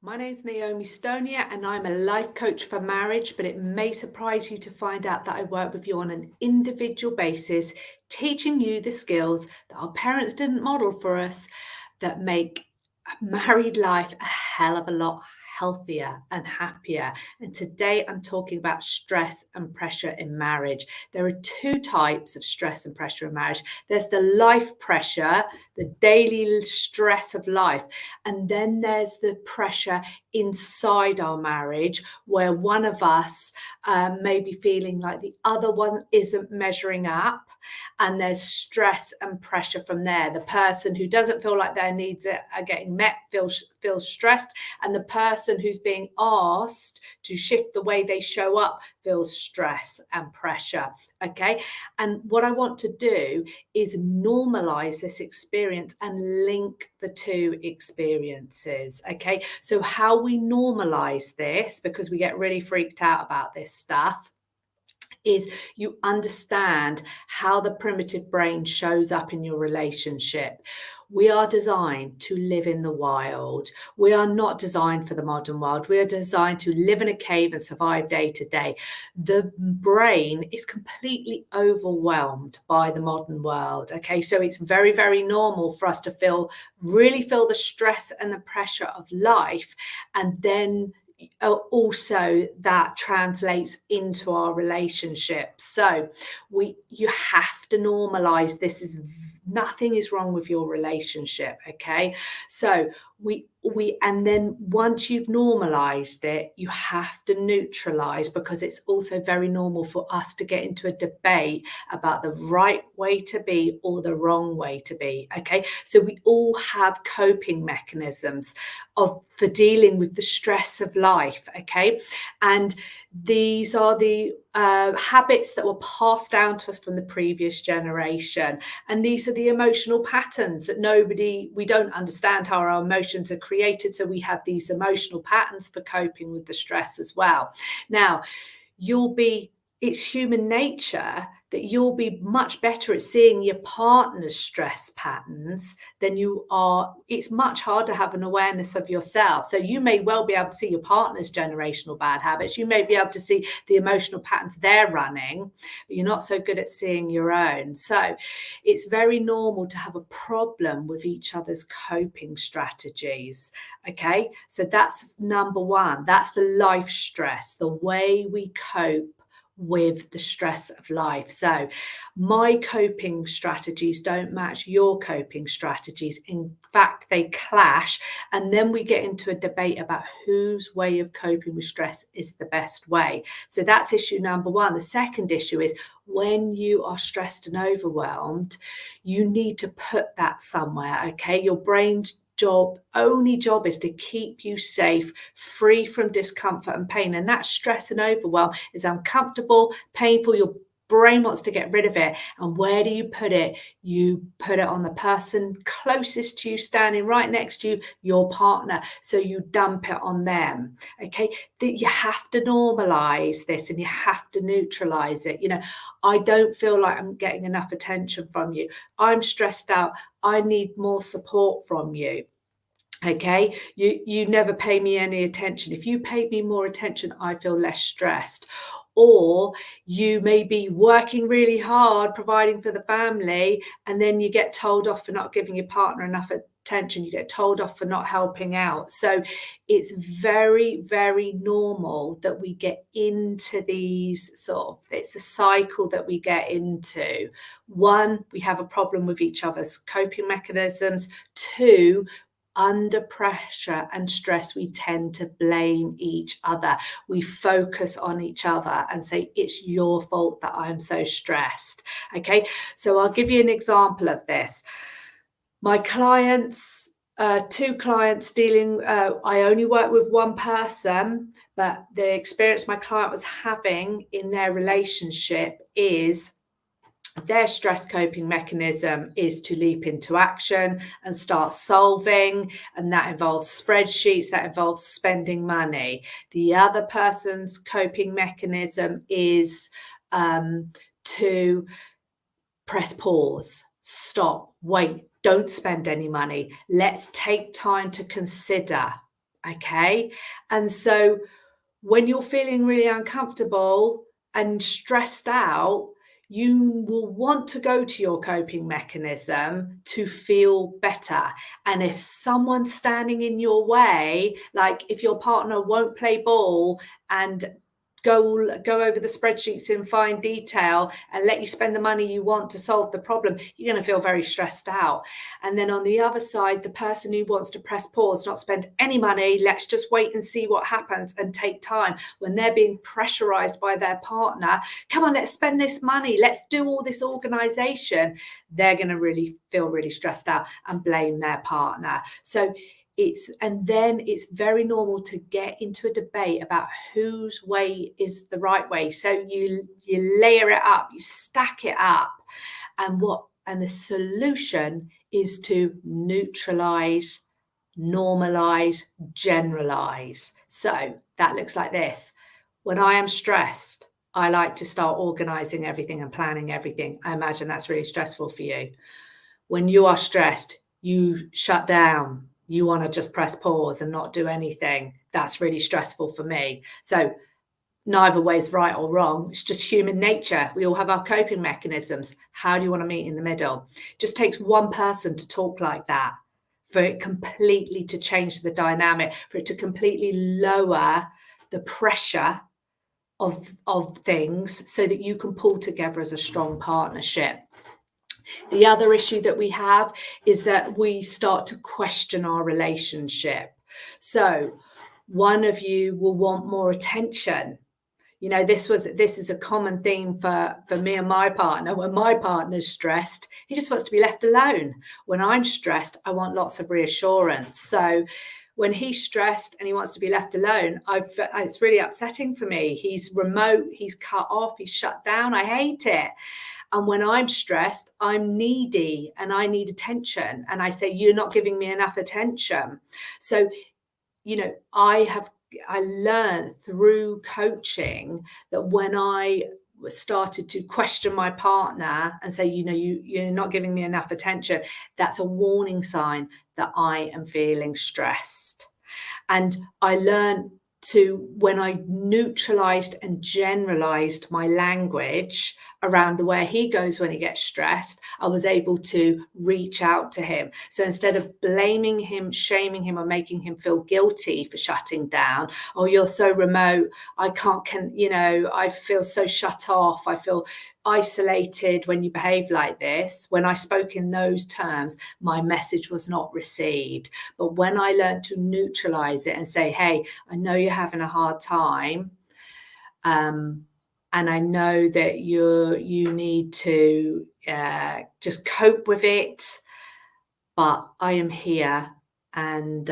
My name's 𝘕𝗵𝘁'𝘀 and I'm a life coach for marriage, but it may surprise you to find out that I work with you on an individual basis, teaching you the skills that our parents didn't model for us that make married life a hell of a lot healthier and happier. And today I'm talking about stress and pressure in marriage. There are two types of stress and pressure in marriage. There's the life pressure, the daily stress of life. And then there's the pressure inside our marriage where one of us may be feeling like the other one isn't measuring up. And there's stress and pressure from there. The person who doesn't feel like their needs are getting met feels stressed, and the person who's being asked to shift the way they show up feels stress and pressure. Okay, and what I want to do is normalize this experience and link the two experiences. Okay, so how we normalize this, because we get really freaked out about this stuff, is you understand how the primitive brain shows up in your relationship. We are designed to live in the wild. We are not designed for the modern world. We are designed to live in a cave and survive day to day. The brain is completely overwhelmed by the modern world. Okay, so it's very, very normal for us to really feel the stress and the pressure of life, and then also that translates into our relationships. So you have to normalize this. Nothing is wrong with your relationship. Okay, so and then once you've normalized it, you have to neutralize, because it's also very normal for us to get into a debate about the right way to be or the wrong way to be. Okay, so we all have coping mechanisms for dealing with the stress of life. Okay, and these are the habits that were passed down to us from the previous generation, and these are the emotional patterns that we don't understand how our emotions are created, so we have these emotional patterns for coping with the stress as well. Now, it's human nature that you'll be much better at seeing your partner's stress patterns than you are. It's much harder to have an awareness of yourself. So you may well be able to see your partner's generational bad habits. You may be able to see the emotional patterns they're running, but you're not so good at seeing your own. So it's very normal to have a problem with each other's coping strategies. Okay, so that's number one. That's the life stress, the way we cope with the stress of life. So my coping strategies don't match your coping strategies. In fact, they clash. And then we get into a debate about whose way of coping with stress is the best way. So that's issue number one. The second issue is, when you are stressed and overwhelmed, you need to put that somewhere. Okay, your brain's only job is to keep you safe, free from discomfort and pain. And that stress and overwhelm is uncomfortable, painful. Your brain wants to get rid of it. And where do you put it? You put it on the person closest to you, standing right next to you, your partner. So you dump it on them. Okay, you have to normalize this and you have to neutralize it. I don't feel like I'm getting enough attention from you. I'm stressed out. I need more support from you. Okay, you never pay me any attention. If you paid me more attention, I feel less stressed. Or you may be working really hard, providing for the family, and then you get told off for not giving your partner enough attention. You get told off for not helping out. So it's very, very normal that we get into these it's a cycle that we get into. One, we have a problem with each other's coping mechanisms. Two, under pressure and stress, we tend to blame each other. We focus on each other and say, it's your fault that I'm so stressed. Okay, so I'll give you an example of this. My clients, two clients dealing, I only work with one person, but the experience my client was having in their relationship is their stress coping mechanism is to leap into action and start solving, and that involves spreadsheets, that involves spending money. The other person's coping mechanism is to press pause, stop, wait, don't spend any money. Let's take time to consider. Okay. And so when you're feeling really uncomfortable and stressed out, you will want to go to your coping mechanism to feel better. And if someone's standing in your way, like if your partner won't play ball and go over the spreadsheets in fine detail and let you spend the money you want to solve the problem, you're going to feel very stressed out. And then on the other side, the person who wants to press pause, not spend any money, let's just wait and see what happens and take time, when they're being pressurized by their partner, come on, let's spend this money, let's do all this organization, they're going to really feel really stressed out and blame their partner. So it's very normal to get into a debate about whose way is the right way. So you layer it up, you stack it up, and the solution is to neutralize, normalize, generalize. So that looks like this. When I am stressed, I like to start organizing everything and planning everything. I imagine that's really stressful for you. When you are stressed, you shut down. You want to just press pause and not do anything. That's really stressful for me. So neither way is right or wrong. It's just human nature. We all have our coping mechanisms. How do you want to meet in the middle? It just takes one person to talk like that for it completely to change the dynamic, for it to completely lower the pressure of things so that you can pull together as a strong partnership. The other issue that we have is that we start to question our relationship. So one of you will want more attention. You know, this is a common theme for me and my partner. When my partner's stressed, he just wants to be left alone. When I'm stressed, I want lots of reassurance. So when he's stressed and he wants to be left alone, it's really upsetting for me. He's remote, he's cut off, he's shut down. I hate it. And when I'm stressed, I'm needy and I need attention. And I say, you're not giving me enough attention. So, you know, I learned through coaching that when I started to question my partner and say, you know, you're not giving me enough attention, that's a warning sign that I am feeling stressed. And I learned when I neutralized and generalized my language around the way he goes when he gets stressed, I was able to reach out to him. So instead of blaming him, shaming him, or making him feel guilty for shutting down, oh, you're so remote, I feel so shut off, I feel isolated when you behave like this. When I spoke in those terms, my message was not received. But when I learned to neutralize it and say, hey, I know you're having a hard time, and I know that you need to just cope with it, but I am here, and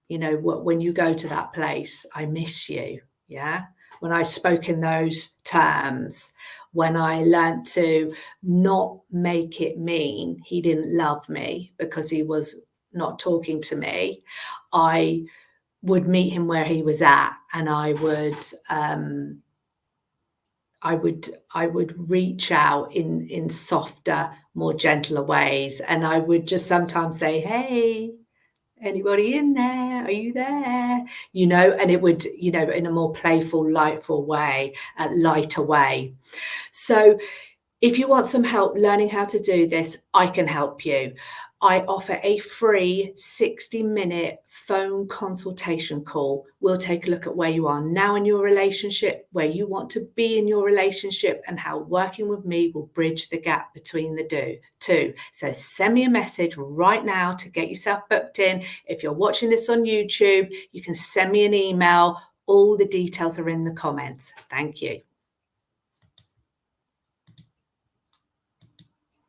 when you go to that place, I miss you. Yeah. When I spoke in those terms, when I learned to not make it mean he didn't love me because he was not talking to me, I would meet him where he was at, and I would reach out in softer, more gentler ways. And I would just sometimes say, hey, anybody in there? Are you there? And it would, in a more playful, lightful way, lighter way. So if you want some help learning how to do this, I can help you. I offer a free 60-minute phone consultation call. We'll take a look at where you are now in your relationship, where you want to be in your relationship, and how working with me will bridge the gap between the two. So send me a message right now to get yourself booked in. If you're watching this on YouTube, you can send me an email. All the details are in the comments. Thank you.